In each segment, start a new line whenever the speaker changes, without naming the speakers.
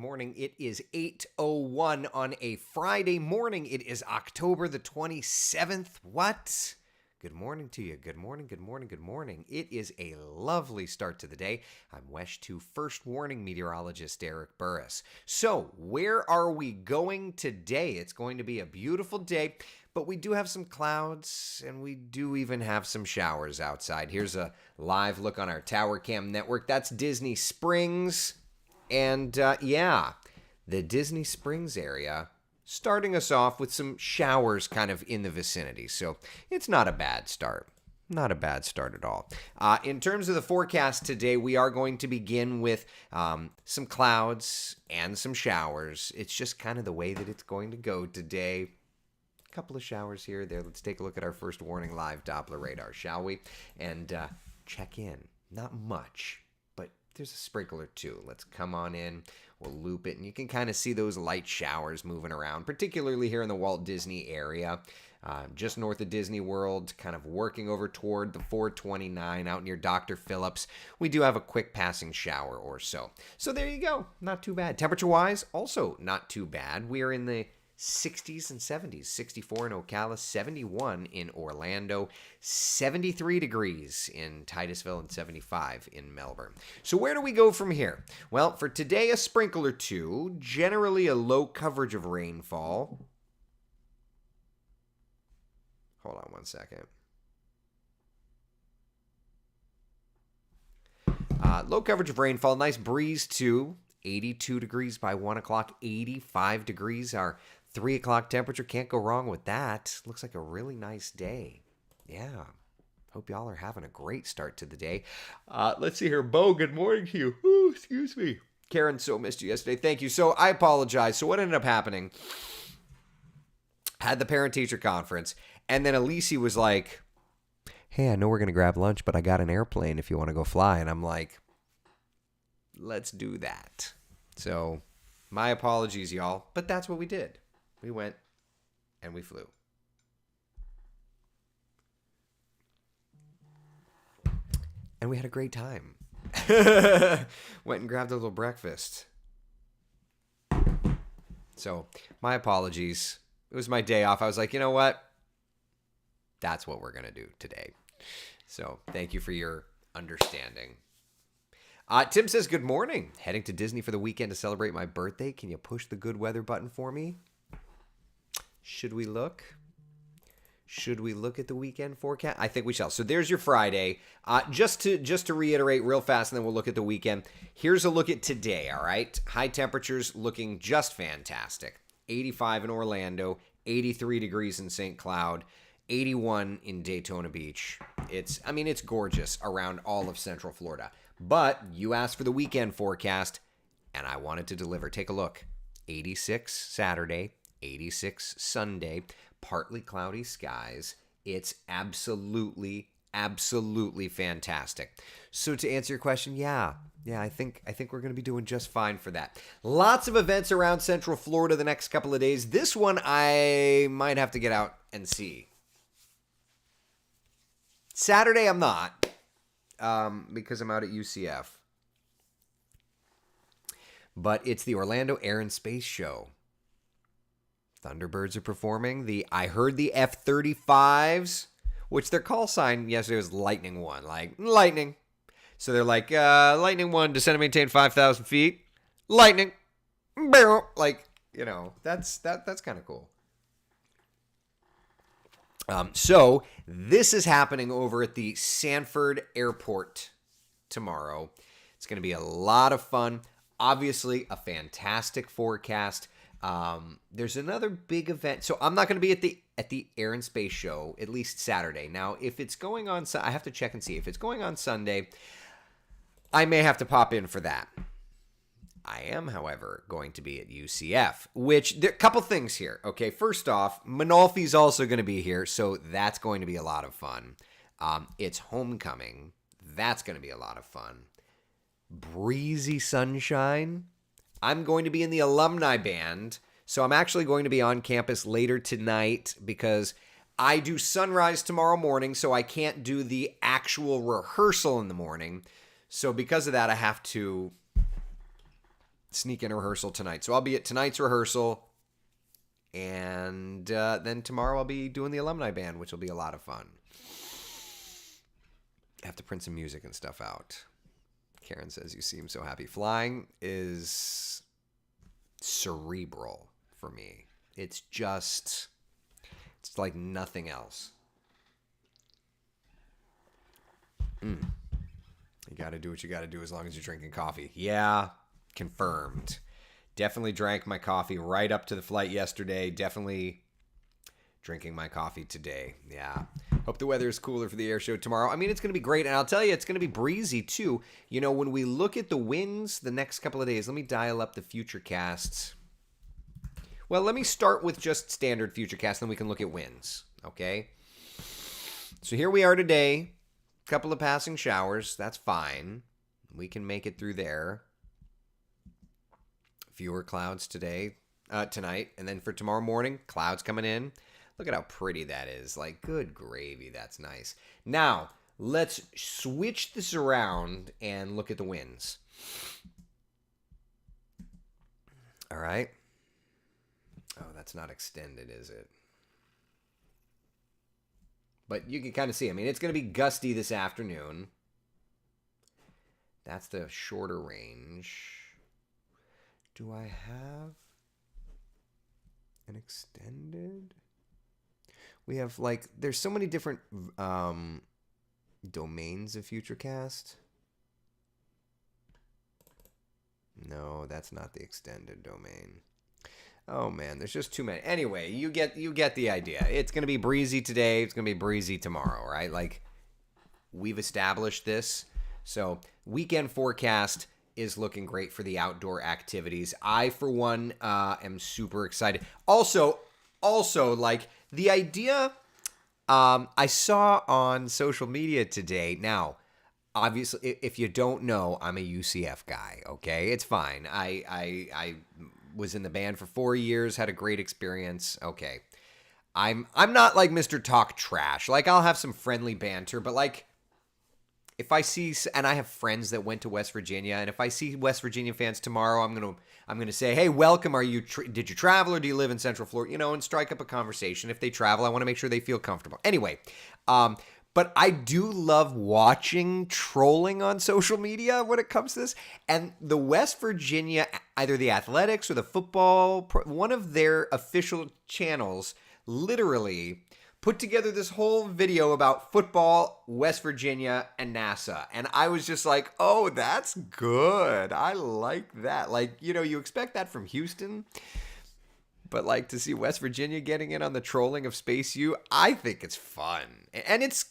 morning. It is 8:01 on a Friday morning. It is October the 27th. What? Good morning to you. Good morning, good morning, good morning. It is a lovely start to the day. I'm WESH 2 First Warning Meteorologist Eric Burris. So, where are we going today? It's going to be a beautiful day, but we do have some clouds, and we do even have some showers outside. Here's a live look on our Tower Cam network. That's Disney Springs. And the Disney Springs area starting us off with some showers kind of in the vicinity. So it's not a bad start. Not a bad start at all. In terms of the forecast today, we are going to begin with some clouds and some showers. It's just kind of the way that it's going to go today. A couple of showers here or there. Let's take a look at our first warning live Doppler radar, shall we? And check in. Not much, but there's a sprinkle or two. Let's come on in. We'll loop it, and you can kind of see those light showers moving around, particularly here in the Walt Disney area, just north of Disney World, kind of working over toward the 429 out near Dr. Phillips. We do have a quick passing shower or so. So there you go. Not too bad. Temperature-wise, also not too bad. We are in the 60s and 70s, 64 in Ocala, 71 in Orlando, 73 degrees in Titusville, and 75 in Melbourne. So where do we go from here? Well, for today, a sprinkle or two, generally a low coverage of rainfall. Hold on one second. Low coverage of rainfall, nice breeze too. 82 degrees by 1 o'clock, 85 degrees our 3 o'clock temperature. Can't go wrong with that. Looks like a really nice day. Yeah. Hope y'all are having a great start to the day. Let's see here. Bo, good morning to you. Ooh, excuse me. Karen, so missed you yesterday. Thank you. So I apologize. So what ended up happening, had the parent-teacher conference, and then Alicia was like, hey, I know we're going to grab lunch, but I got an airplane if you want to go fly. And I'm like, let's do that. So my apologies, y'all, but that's what we did. We went and we flew. And we had a great time. Went and grabbed a little breakfast. So my apologies. It was my day off. I was like, you know what? That's what we're going to do today. So thank you for your understanding. Tim says, good morning. Heading to Disney for the weekend to celebrate my birthday. Can you push the good weather button for me? Should we look? Should we look at the weekend forecast? I think we shall. So there's your Friday. Just to reiterate real fast, and then we'll look at the weekend. Here's a look at today, all right? High temperatures looking just fantastic. 85 in Orlando, 83 degrees in St. Cloud, 81 in Daytona Beach. It's gorgeous around all of Central Florida. But you asked for the weekend forecast, and I wanted to deliver. Take a look. 86 Saturday, 86 Sunday, partly cloudy skies. It's absolutely fantastic. So to answer your question, yeah, I think we're going to be doing just fine for that. Lots of events around Central Florida the next couple of days. This one I might have to get out and see. Saturday I'm not. Because I'm out at UCF. But it's the Orlando Air and Space Show. Thunderbirds are performing. I heard the F-35s, which their call sign yesterday was Lightning 1. Like, lightning. So they're like, Lightning 1, descend and maintain 5,000 feet. Lightning. Barrel. Like, that's kind of cool. So this is happening over at the Sanford Airport tomorrow. It's going to be a lot of fun. Obviously, a fantastic forecast. There's another big event. So I'm not going to be at the Air and Space Show, at least Saturday. Now, if it's going on, I have to check and see. If it's going on Sunday, I may have to pop in for that. I am, however, going to be at UCF, which there are a couple things here. Okay, first off, Manolfi's also going to be here, so that's going to be a lot of fun. It's homecoming. That's going to be a lot of fun. Breezy sunshine. I'm going to be in the alumni band, so I'm actually going to be on campus later tonight because I do sunrise tomorrow morning, so I can't do the actual rehearsal in the morning. So because of that, I have to sneak in a rehearsal tonight. So I'll be at tonight's rehearsal, and then tomorrow I'll be doing the alumni band, which will be a lot of fun. I have to print some music and stuff out. Karen says, you seem so happy. Flying is cerebral for me. It's like nothing else. You got to do what you got to do as long as you're drinking coffee. Yeah, confirmed. Definitely drank my coffee right up to the flight yesterday. Definitely drinking my coffee today. Yeah. Hope the weather is cooler for the air show tomorrow. I mean, it's going to be great. And I'll tell you, it's going to be breezy too. You know, when we look at the winds the next couple of days, let me dial up the future casts. Well, let me start with just standard future cast, then we can look at winds. Okay. So here we are today. Couple of passing showers. That's fine. We can make it through there. Fewer clouds tonight. And then for tomorrow morning, clouds coming in. Look at how pretty that is. Like, good gravy. That's nice. Now, let's switch this around and look at the winds. All right. Oh, that's not extended, is it? But you can kind of see. I mean, it's going to be gusty this afternoon. That's the shorter range. Do I have an extended? We have, like, there's so many different domains of Futurecast. No, that's not the extended domain. Oh, man, there's just too many. Anyway, you get the idea. It's going to be breezy today. It's going to be breezy tomorrow, right? Like, we've established this. So, weekend forecast is looking great for the outdoor activities. I, for one, am super excited. Also, like, the idea I saw on social media today. Now, obviously, if you don't know, I'm a UCF guy, okay? It's fine. I was in the band for 4 years, had a great experience. Okay. I'm not like Mr. Talk Trash. Like, I'll have some friendly banter, but like, if I see, and I have friends that went to West Virginia, and if I see West Virginia fans tomorrow, I'm gonna say, hey, welcome. Did you travel or do you live in Central Florida? You know, and strike up a conversation. If they travel, I want to make sure they feel comfortable. Anyway, but I do love watching trolling on social media when it comes to this. And the West Virginia, either the athletics or the football, one of their official channels literally put together this whole video about football, West Virginia, and NASA. And I was just like, oh, that's good. I like that. Like, you know, you expect that from Houston. But like, to see West Virginia getting in on the trolling of Space U, I think it's fun. And it's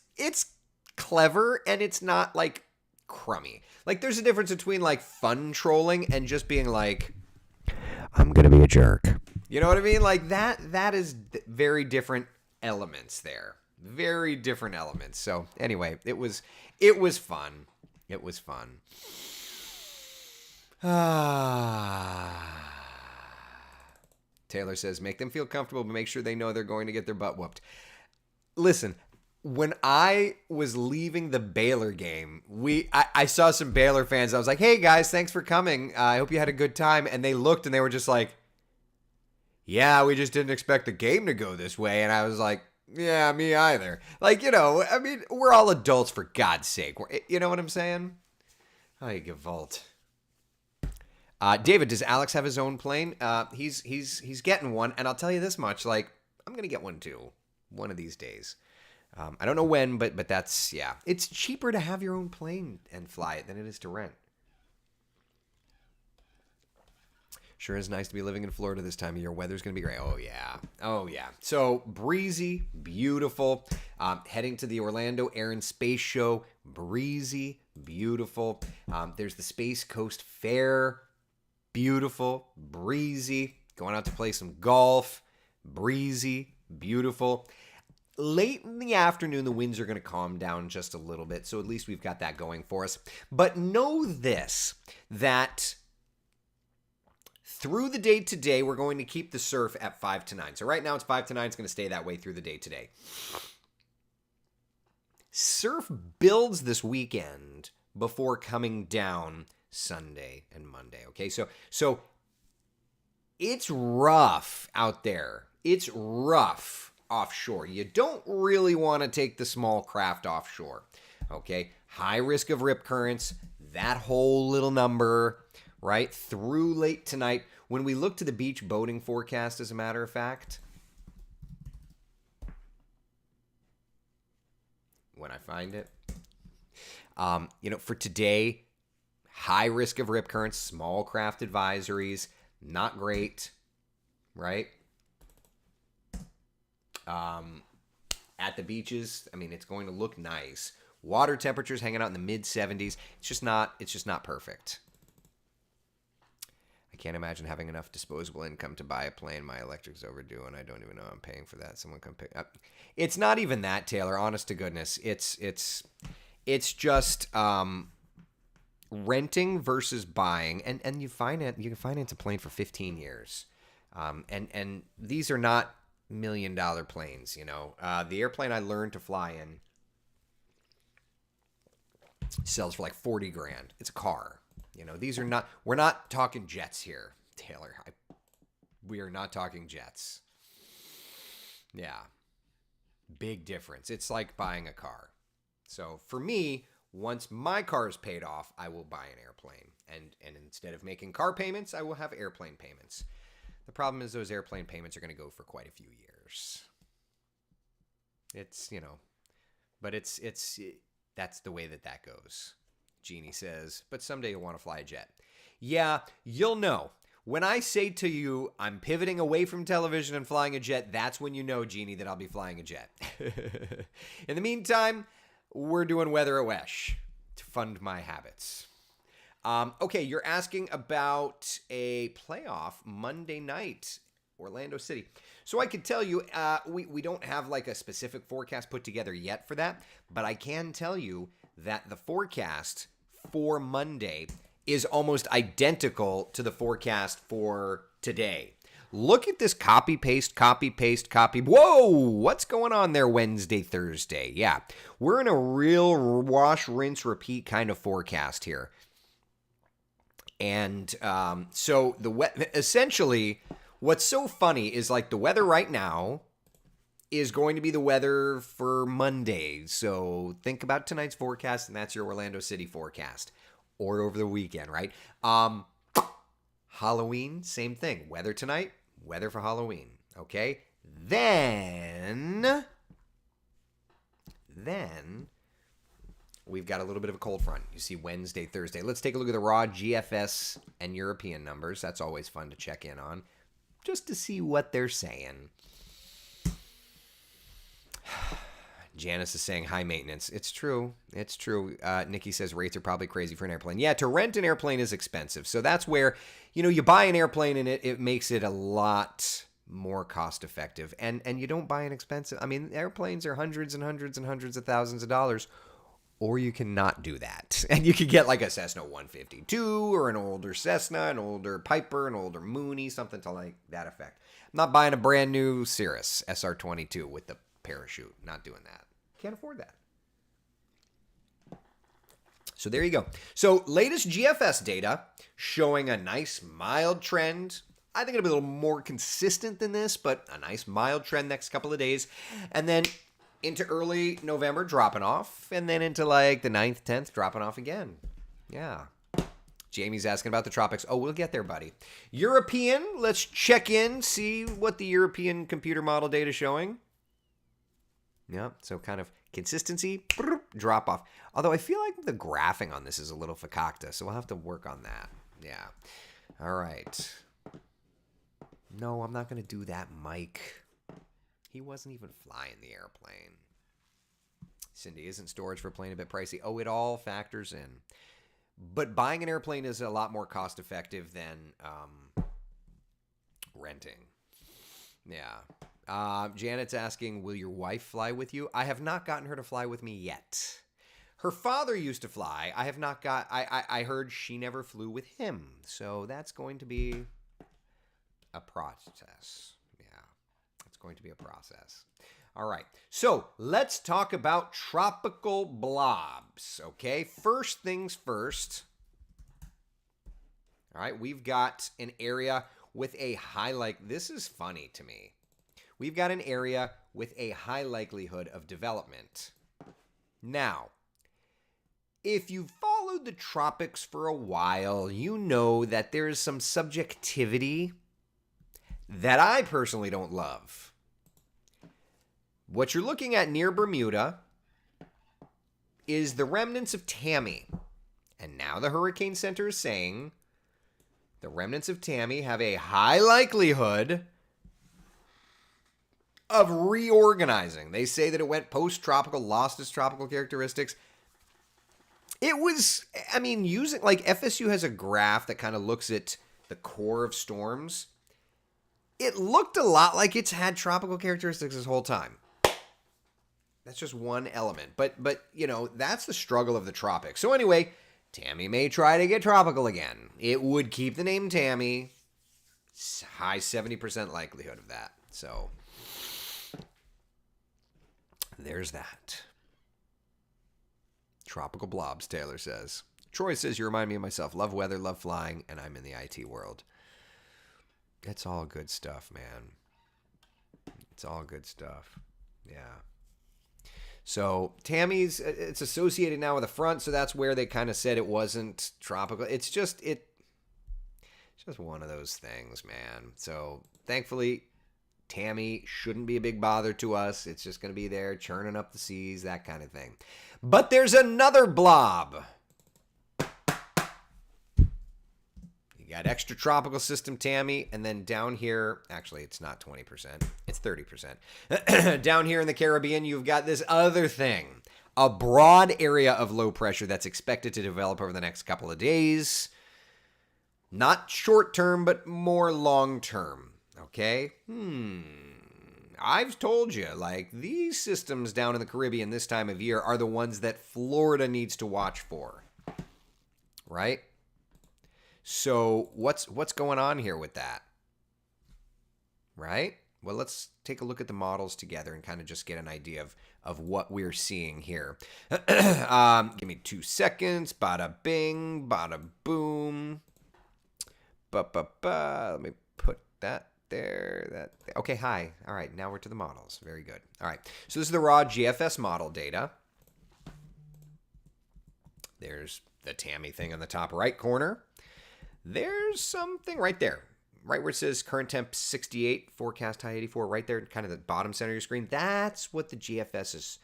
clever, and it's not like crummy. Like, there's a difference between like fun trolling and just being like, I'm gonna be a jerk. You know what I mean? Like, that is very different elements there. Very different elements. So anyway, it was fun. It was fun. Taylor says, make them feel comfortable, but make sure they know they're going to get their butt whooped. Listen, when I was leaving the Baylor game, I saw some Baylor fans. I was like, hey guys, thanks for coming. I hope you had a good time. And they looked and they were just like, yeah, we just didn't expect the game to go this way. And I was like, yeah, me either. Like, you know, I mean, we're all adults, for God's sake. You know what I'm saying? Hi, Gewalt. David, does Alex have his own plane? He's getting one. And I'll tell you this much, like, I'm going to get one too, one of these days. I don't know when, but that's, yeah. It's cheaper to have your own plane and fly it than it is to rent. Sure is nice to be living in Florida this time of year. Weather's going to be great. Oh, yeah. Oh, yeah. So, breezy, beautiful. Heading to the Orlando Air and Space Show. Breezy, beautiful. There's the Space Coast Fair. Beautiful, breezy. Going out to play some golf. Breezy, beautiful. Late in the afternoon, the winds are going to calm down just a little bit. So, at least we've got that going for us. But know this, that through the day today, we're going to keep the surf at 5 to 9. So right now it's 5 to 9. It's going to stay that way through the day today. Surf builds this weekend before coming down Sunday, and Monday. Okay, so it's rough out there. It's rough offshore. You don't really want to take the small craft offshore. Okay, high risk of rip currents, that whole little number, right? Through late tonight. When we look to the beach boating forecast, as a matter of fact, when I find it, for today, high risk of rip currents, small craft advisories, not great, right? At the beaches, I mean, it's going to look nice. Water temperatures hanging out in the mid 70s. It's just not perfect. I can't imagine having enough disposable income to buy a plane. My electric's overdue, and I don't even know I'm paying for that. Someone come pick up. It's not even that, Taylor. Honest to goodness, it's just renting versus buying, and you can finance a plane for 15 years, and these are not $1 million planes. The airplane I learned to fly in sells for like 40 grand. It's a car. We're not talking jets here, Taylor. We are not talking jets. Yeah. Big difference. It's like buying a car. So for me, once my car is paid off, I will buy an airplane. And instead of making car payments, I will have airplane payments. The problem is those airplane payments are going to go for quite a few years. But that's the way that goes. Jeannie says, but someday you'll want to fly a jet. Yeah, you'll know. When I say to you, I'm pivoting away from television and flying a jet, that's when you know, Jeannie, that I'll be flying a jet. In the meantime, we're doing weather at Wesh to fund my habits. Okay, you're asking about a playoff Monday night, Orlando City. So I could tell you, we don't have like a specific forecast put together yet for that, but I can tell you that the forecast for Monday is almost identical to the forecast for today. Look at this copy, paste, copy, paste, copy. Whoa, what's going on there Wednesday, Thursday? Yeah, we're in a real wash, rinse, repeat kind of forecast here. And so essentially, what's so funny is like the weather right now is going to be the weather for Monday. So think about tonight's forecast, and that's your Orlando City forecast. Or over the weekend, right? Halloween, same thing. Weather tonight, weather for Halloween. Okay? Then we've got a little bit of a cold front. You see Wednesday, Thursday. Let's take a look at the raw GFS and European numbers. That's always fun to check in on, just to see what they're saying. Janice is saying high maintenance. It's true. It's true. Nikki says rates are probably crazy for an airplane. Yeah, to rent an airplane is expensive. So that's where, you buy an airplane and it makes it a lot more cost effective. And you don't buy an expensive. I mean, airplanes are hundreds and hundreds and hundreds of thousands of dollars. Or you can not do that. And you could get like a Cessna 152 or an older Cessna, an older Piper, an older Mooney, something to like that effect. I'm not buying a brand new Cirrus SR22 with the parachute. Not doing that. Can't afford that. So there you go. So latest GFS data showing a nice mild trend. I think it'll be a little more consistent than this, but a nice mild trend next couple of days. And then into early November dropping off. And then into like the 9th, 10th dropping off again. Yeah. Jamie's asking about the tropics. Oh, we'll get there, buddy. European, let's check in, see what the European computer model data is showing. Yeah, so kind of consistency, drop off. Although I feel like the graphing on this is a little fakakta, so we'll have to work on that. Yeah. All right. No, I'm not going to do that, Mike. He wasn't even flying the airplane. Cindy, isn't storage for a plane a bit pricey? Oh, it all factors in. But buying an airplane is a lot more cost effective than renting. Yeah. Janet's asking, will your wife fly with you? I have not gotten her to fly with me yet. Her father used to fly. I have not got, I heard she never flew with him. So that's going to be a process. Yeah, it's going to be a process. All right. So let's talk about tropical blobs. Okay. First things first. All right, we've got an area with a high this is funny to me. We've got an area with a high likelihood of development. Now, if you've followed the tropics for a while, you know that there is some subjectivity that I personally don't love. What you're looking at near Bermuda is the remnants of Tammy. And now the Hurricane Center is saying the remnants of Tammy have a high likelihood of reorganizing. They say that it went post-tropical, lost its tropical characteristics. It was, I mean, using, like, FSU has a graph that kind of looks at the core of storms. It looked a lot like it's had tropical characteristics this whole time. That's just one element. But you know, that's the struggle of the tropics. So anyway, Tammy may try to get tropical again. It would keep the name Tammy. High 70% likelihood of that. So there's that. Tropical blobs, Taylor says. Troy says, you remind me of myself. Love weather, love flying, and I'm in the IT world. It's all good stuff, man. It's all good stuff. Yeah. So Tammy's, it's associated now with a front, so that's where they kind of said it wasn't tropical. It's just one of those things, man. So thankfully, Tammy shouldn't be a big bother to us. It's just going to be there churning up the seas, that kind of thing. But there's another blob. You got extratropical system Tammy, and then down here, actually it's not 20%, it's 30%. Down here in the Caribbean, you've got this other thing, a broad area of low pressure that's expected to develop over the next couple of days. Not short term, but more long term. Okay? I've told you, like, these systems down in the Caribbean this time of year are the ones that Florida needs to watch for. Right? So what's going on here with that? Right? Well, let's take a look at the models together and kind of just get an idea of what we're seeing here. Give me 2 seconds. Bada bing, bada boom. Let me put that there. Okay, hi. All right, now we're to the models. Very good. All right, so this is the raw GFS model data. There's the Tammy thing on the top right corner. There's something right there, right where it says current temp 68, forecast high 84, right there, kind of the bottom center of your screen. That's what the GFS has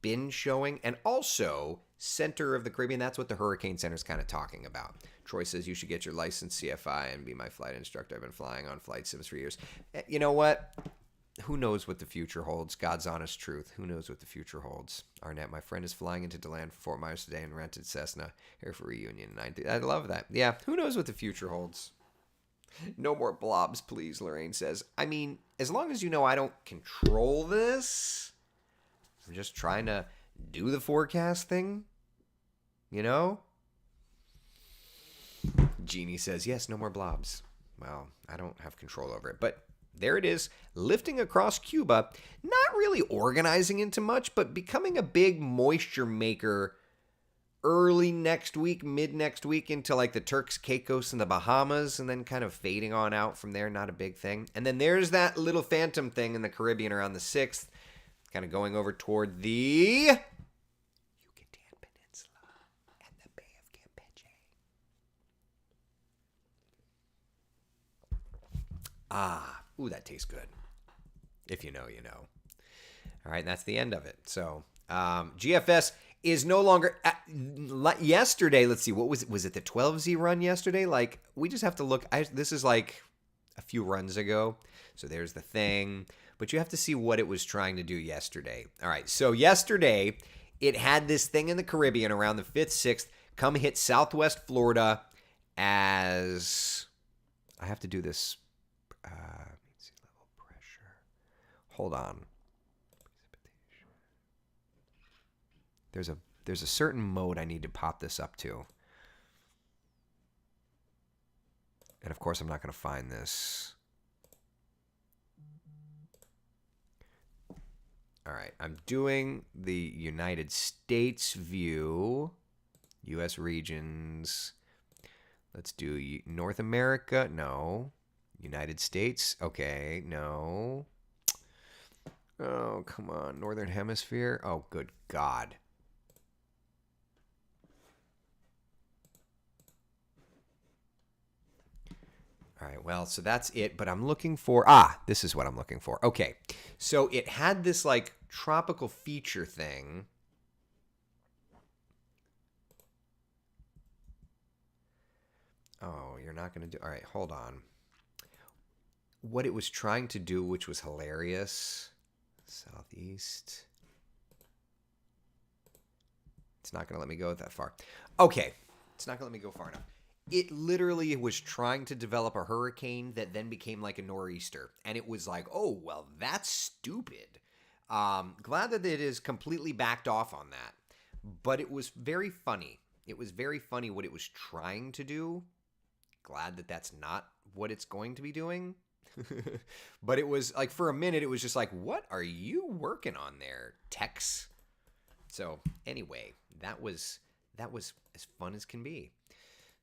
been showing. And also, center of the Caribbean, that's what the Hurricane Center is kind of talking about. Troy says you should get your license CFI and be my flight instructor. I've been flying on flight sims for years. You know what? Who knows what the future holds? God's honest truth. Who knows what the future holds? Arnett, my friend, is flying into DeLand for Fort Myers today and rented Cessna here for reunion. I love that. Yeah, who knows what the future holds? No more blobs, please, Lorraine says. I mean, as long as you know I don't control this, I'm just trying to do the forecast thing, you know? Jeannie says, yes, no more blobs. Well, I don't have control over it, but there it is, lifting across Cuba, not really organizing into much, but becoming a big moisture maker early next week, mid next week into like the Turks, Caicos, and the Bahamas, and then kind of fading on out from there, not a big thing. And then there's that little phantom thing in the Caribbean around the 6th, kind of going over toward the Yucatan Peninsula and the Bay of Campeche. Ooh, that tastes good. If you know, you know. All right, that's the end of it. So GFS is no longer yesterday. Let's see, what was it? Was it the 12Z run yesterday? Like, we just have to look. This is like a few runs ago. So there's the thing. But you have to see what it was trying to do yesterday. All right, so yesterday it had this thing in the Caribbean around the 5th, 6th, come hit Southwest Florida as I have to do this. Hold on. There's a certain mode I need to pop this up to. And of course I'm not going to find this. All right, I'm doing the United States view, US regions. Let's do North America. No. United States. Okay. No. Oh, come on. Northern Hemisphere. Oh, good God. All right, well, so that's it, but I'm looking for, this is what I'm looking for. Okay, so it had this, like, tropical feature thing. Oh, you're not going to do, all right, hold on. What it was trying to do, which was hilarious, Southeast. It's not going to let me go that far. Okay, it's not going to let me go far enough. It literally was trying to develop a hurricane that then became like a nor'easter. And it was like, oh, well, that's stupid. Glad that it is completely backed off on that. But it was very funny. It was very funny what it was trying to do. Glad that that's not what it's going to be doing. But it was like, for a minute, it was just like, what are you working on there, Tex? So anyway, that was as fun as can be.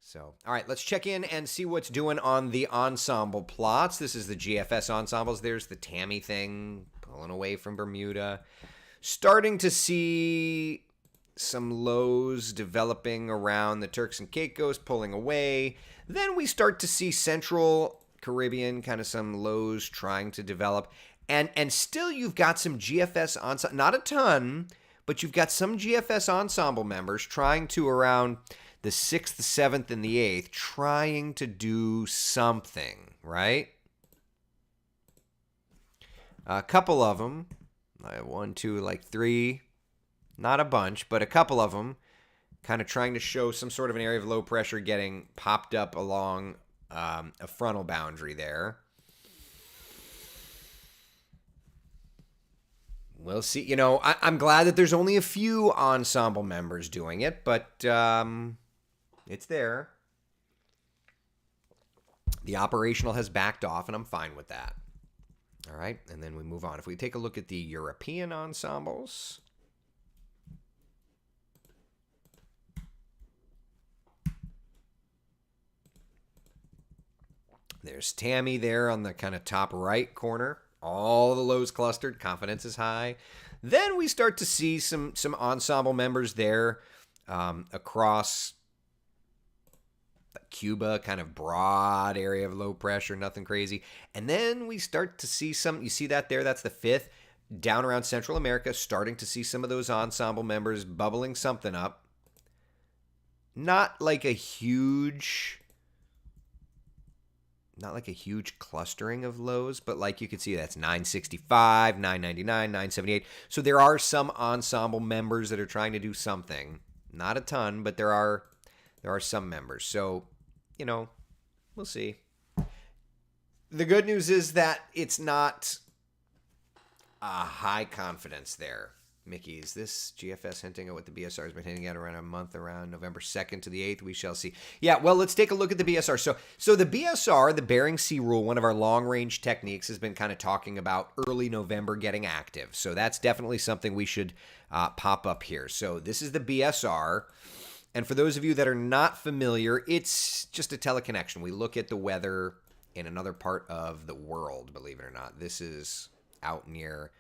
So, all right, let's check in and see what's doing on the ensemble plots. This is the GFS ensembles. There's the Tammy thing pulling away from Bermuda. Starting to see some lows developing around the Turks and Caicos, pulling away. Then we start to see Central Caribbean, kind of some lows trying to develop. And still you've got some GFS ensemble, not a ton, but you've got some GFS ensemble members trying to around the 6th, the 7th, and the 8th, trying to do something, right? A couple of them, like 1, 2, like 3, not a bunch, but a couple of them kind of trying to show some sort of an area of low pressure getting popped up along a frontal boundary there. We'll see. You know, I'm glad that there's only a few ensemble members doing it, but it's there. The operational has backed off, and I'm fine with that. All right, and then we move on. If we take a look at the European ensembles, there's Tammy there on the kind of top right corner. All the lows clustered, confidence is high. Then we start to see some ensemble members there across Cuba, kind of broad area of low pressure, nothing crazy. And then we start to see some, you see that there, that's the 5th, down around Central America, starting to see some of those ensemble members bubbling something up. Not like a huge clustering of lows, but like you can see, that's 965, 999, 978. So there are some ensemble members that are trying to do something. Not a ton, but there are some members. So, you know, we'll see. The good news is that it's not a high confidence there. Mickey, is this GFS hinting at what the BSR has been hinting at around a month, around November 2nd to the 8th? We shall see. Yeah, well, let's take a look at the BSR. So the BSR, the Bering Sea Rule, one of our long-range techniques, has been kind of talking about early November getting active. So that's definitely something we should pop up here. So this is the BSR. And for those of you that are not familiar, it's just a teleconnection. We look at the weather in another part of the world, believe it or not. This is out near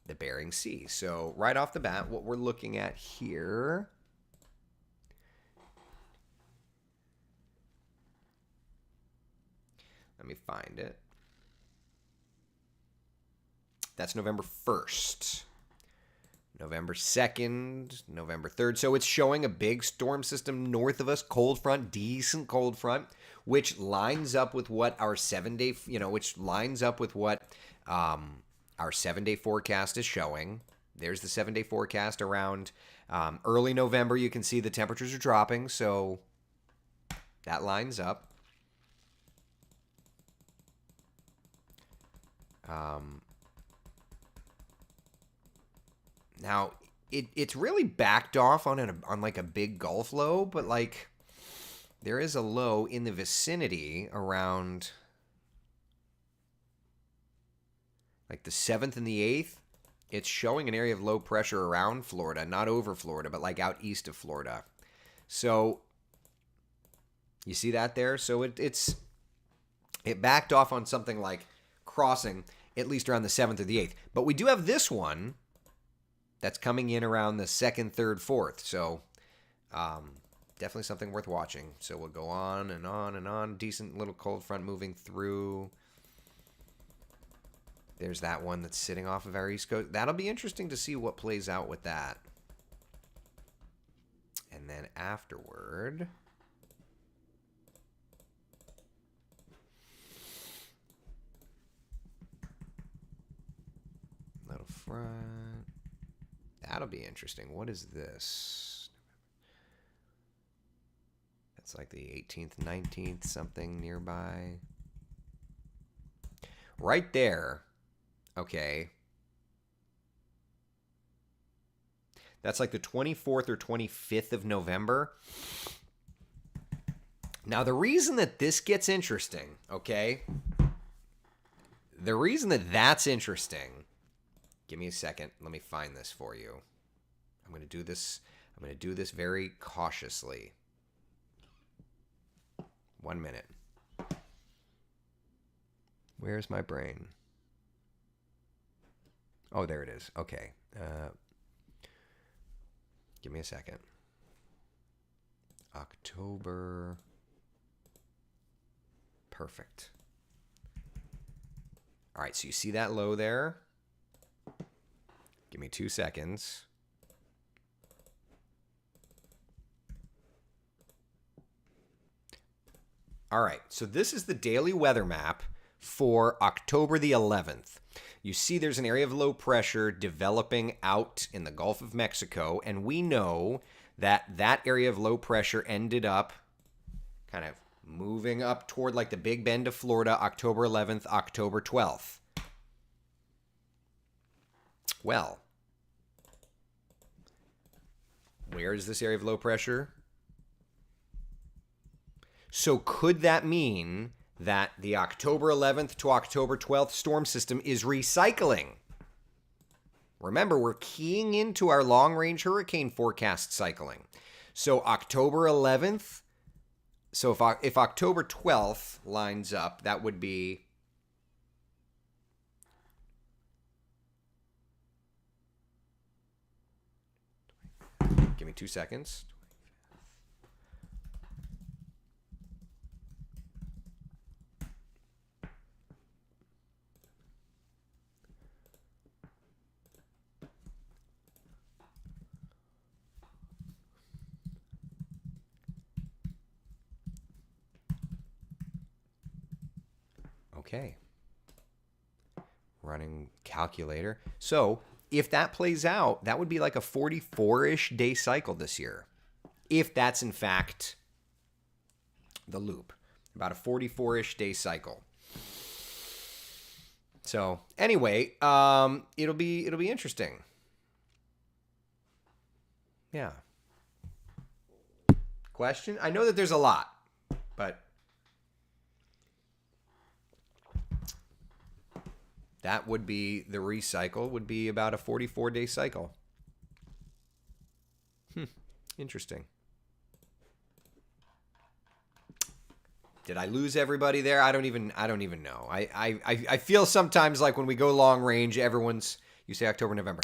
the Bering Sea. So right off the bat, what we're looking at here, let me find it. That's November 1st. November 2nd, November 3rd. So it's showing a big storm system north of us, cold front, decent cold front, which lines up with what our 7-day, which lines up with what our 7-day forecast is showing. There's the 7-day forecast around early November. You can see the temperatures are dropping, so that lines up. Now, it's really backed off on like a big Gulf low, but like there is a low in the vicinity around like the 7th and the 8th. It's showing an area of low pressure around Florida, not over Florida, but like out east of Florida. So You see that there? So it backed off on something like crossing at least around the 7th or the 8th. But we do have this one that's coming in around the 2nd, 3rd, 4th. So definitely something worth watching. So we'll go on and on and on. Decent little cold front moving through. There's that one that's sitting off of our East Coast. That'll be interesting to see what plays out with that. And then afterward, little front. That'll be interesting. What is this? That's like the 18th, 19th, something nearby. Right there. Okay. That's like the 24th or 25th of November. Now, the reason that this gets interesting, okay? The reason that that's interesting, give me a second. Let me find this for you. I'm going to do this very cautiously. 1 minute. Where's my brain? Oh, there it is. Okay. Give me a second. October. Perfect. All right, so you see that low there? Give me 2 seconds. All right, so this is the daily weather map for October the 11th. You see there's an area of low pressure developing out in the Gulf of Mexico, and we know that that area of low pressure ended up kind of moving up toward like the Big Bend of Florida, October 11th, October 12th. Well, where is this area of low pressure? So could that mean that the October 11th to October 12th storm system is recycling? Remember, we're keying into our long-range hurricane forecast cycling. So October 11th, so if October 12th lines up, that would be give me 2 seconds. Okay. Running calculator. So if that plays out, that would be like a 44-ish day cycle this year. If that's in fact the loop. About a 44-ish day cycle. So anyway, it'll be interesting. Yeah. Question? I know that there's a lot, but that would be the recycle, would be about a 44-day cycle. Interesting. Did I lose everybody there? I don't even know. I feel sometimes like when we go long range, you say October, November.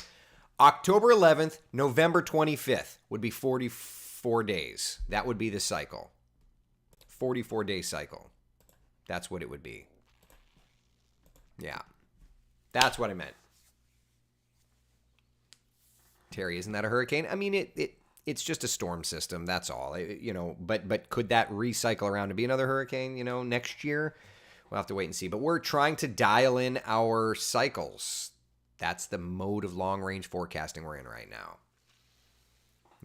October 11th, November 25th would be 44 days. That would be the cycle. 44-day cycle. That's what it would be. Yeah. That's what I meant. Terry, isn't that a hurricane? I mean, it's just a storm system. That's all. But could that recycle around to be another hurricane? Next year, we'll have to wait and see. But we're trying to dial in our cycles. That's the mode of long range forecasting we're in right now.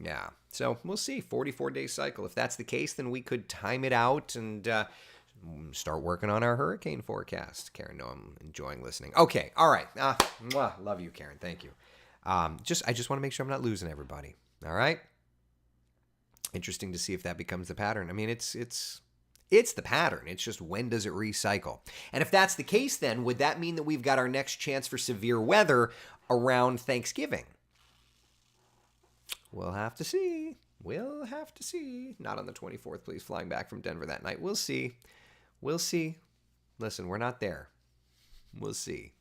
Yeah. So we'll see. 44-day cycle. If that's the case, then we could time it out and start working on our hurricane forecast. Karen, no, I'm enjoying listening. Okay, all right. Love you, Karen. Thank you. I just want to make sure I'm not losing everybody. All right. Interesting to see if that becomes the pattern. I mean, it's the pattern. It's just when does it recycle? And if that's the case, then would that mean that we've got our next chance for severe weather around Thanksgiving? We'll have to see. We'll have to see. Not on the 24th, please. Flying back from Denver that night. We'll see. We'll see. Listen, we're not there. We'll see.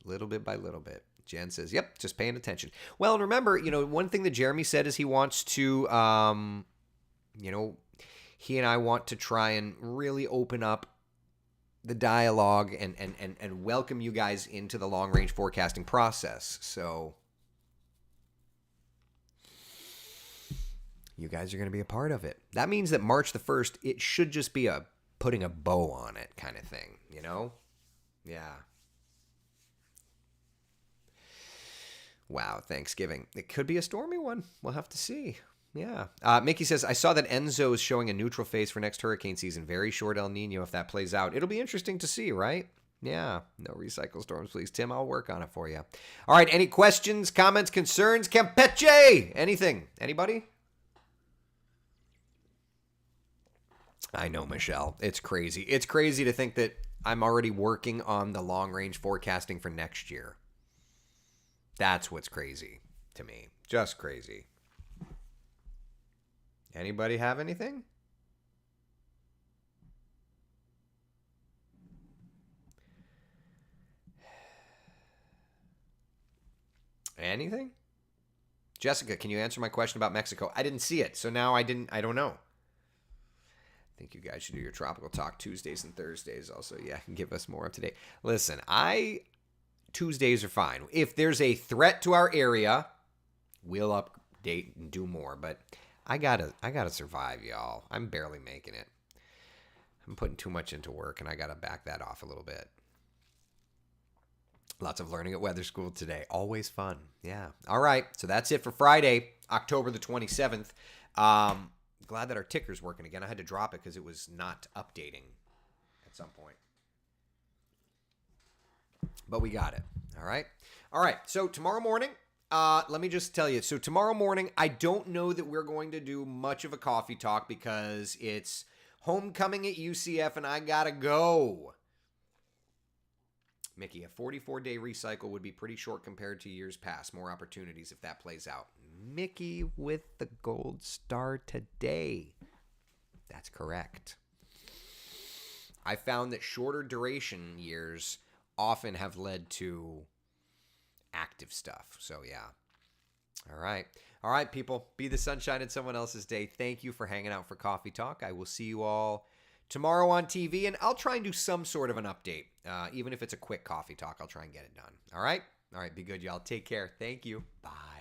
Little bit by little bit. Jen says, yep, just paying attention. Well, and remember, one thing that Jeremy said is he wants to, he and I want to try and really open up the dialogue and welcome you guys into the long-range forecasting process. So you guys are going to be a part of it. That means that March the 1st, it should just be a putting a bow on it kind of thing, Yeah. Wow, Thanksgiving. It could be a stormy one. We'll have to see. Yeah. Mickey says, I saw that Enzo is showing a neutral phase for next hurricane season. Very short El Nino if that plays out. It'll be interesting to see, right? Yeah. No recycle storms, please. Tim, I'll work on it for you. All right. Any questions, comments, concerns? Campeche! Anything? Anybody? I know, Michelle. It's crazy. It's crazy to think that I'm already working on the long-range forecasting for next year. That's what's crazy to me. Just crazy. Anybody have anything? Anything? Jessica, can you answer my question about Mexico? I didn't see it, so now I don't know. I think you guys should do your tropical talk Tuesdays and Thursdays also. Yeah, give us more up to date. Listen, Tuesdays are fine. If there's a threat to our area, we'll update and do more. But I gotta survive, y'all. I'm barely making it. I'm putting too much into work, and I gotta back that off a little bit. Lots of learning at weather school today. Always fun. Yeah. All right. So that's it for Friday, October the 27th. Glad that our ticker's working again. I had to drop it because it was not updating at some point. But we got it. All right. All right. So tomorrow morning, let me just tell you. So tomorrow morning, I don't know that we're going to do much of a coffee talk because it's homecoming at UCF and I got to go. Mickey, a 44-day recycle would be pretty short compared to years past. More opportunities if that plays out. Mickey with the gold star today. That's correct. I found that shorter duration years often have led to active stuff. So, yeah. All right. All right, people. Be the sunshine in someone else's day. Thank you for hanging out for Coffee Talk. I will see you all tomorrow on TV, and I'll try and do some sort of an update. Even if it's a quick coffee talk, I'll try and get it done. All right? All right, be good, y'all. Take care. Thank you. Bye.